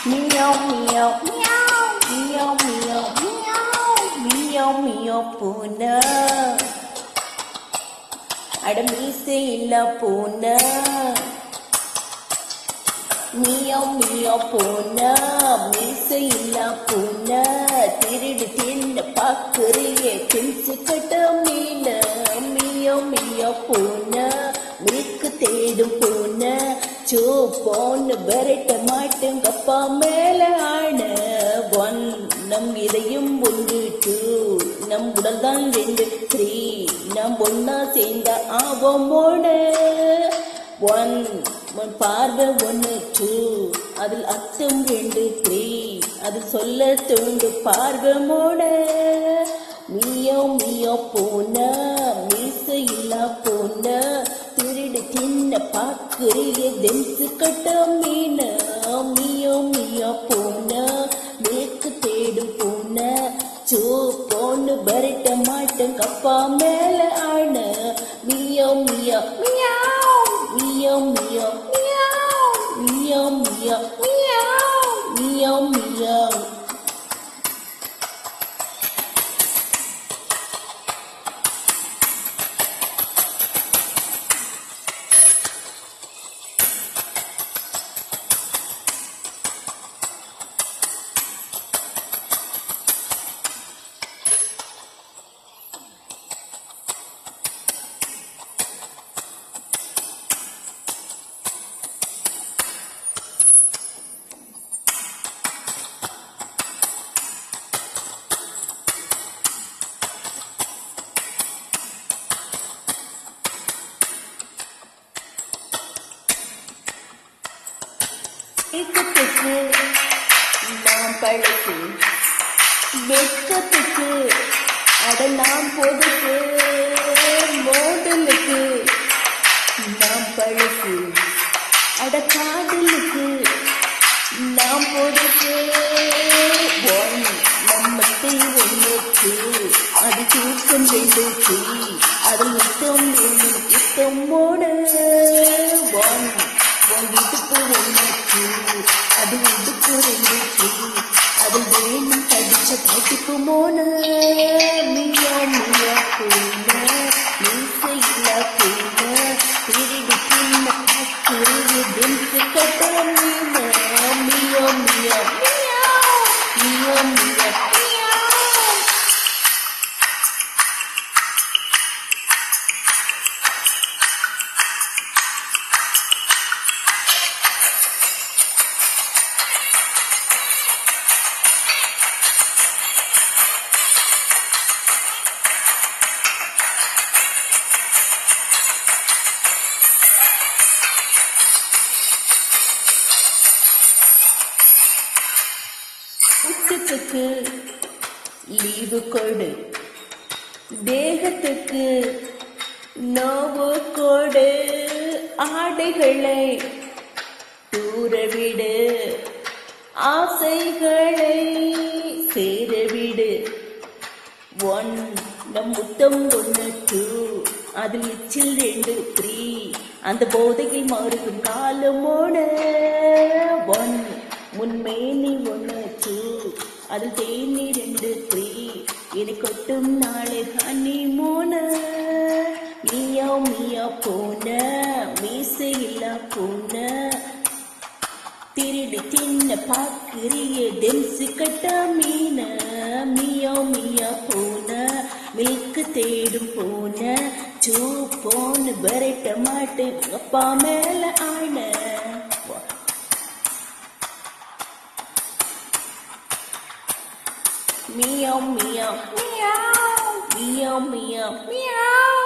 meow meow meow meow meow meow meow meow பூனை அட மீசை இல்ல பூனை மியாவ் மியாவ் பூனை மீசை இல்ல பூனை திருடு தின்னு பாக்குறியே கிழிச்சு கட்ட மீன மியாவ் மியாவ் பூனை மில்க்கு தேடும் பூனை சோ போன்னு விரட்ட மாட்டுங்கப்பா மேல ஆன ஒன் நம் இதயம் 1 2 நம் உடல் தான் 2 3 நம் ஒன்னா சேர்ந்த ஆவமோட 1 பார்வை 1 2 அதில் அர்த்தம் 2 3 அது சொல்ல தோண்டு பார்வை மோட மியோ மியோ பூனை மீசை இல்லா பூனை திருடு தின்ன பாக்குறிய தென்சு கட்ட மீன மியோ மியோ பூனை மேற்கு தேடும் பூனை சோ போன்னு விரட்ட மாட்டேன் கப்பா மேல ஆன மியோ மியோ மியாவ் மியோ மியோ மியாவ் மியோ மியோ மியாவ் மியோ மியோ ஏக்கத்துக்கு நாம் பழகு வெக்கத்துக்கு அட நாம் பொதுக்கு மோடலுக்கு நாம் பழகு அட காதலுக்கு நாம் பொதுக்கு நம்மத்தை ஒன்றுக்கு அது தூக்கம் 2 அதில் யுத்தம் யுத்தம் மோட வீட்டுக்கு 1 அது வீட்டுக்கு 2 அது வேணும் படிச்ச காட்டுக்கு மோன மியா மியா பூனை மீசை இல்ல பூனை திருடி தின்ன பாக்குறிய தென்சு கட்ட மீன மியா மியா மியா மியா உச்சத்துக்கு லீவு கொடு தேகத்துக்கு நோவு கொடு ஆடைகளை தூரவிடு ஆசைகளை சேரவிடு 1 நம் முத்தம் 1 2 அதில் எச்சில் 2 3 அந்த போதையில் மாறும் காலமோட 1 முன்மேனி 1 2 அதில் தேனி 2 3 இனி கொட்டும் நாளை ஹனி மூன மியா மியா பூனை மீசை இல்லா பூனை திருடி தின்ன பாக்குறிய டென்சு கட்ட மீன மியா மியா பூனை மில்க்கு தேடும் பூனை சூ போன்னு விரட்ட மாட்டேன் அப்பா மேல ஆன meow meow meow meow meow meow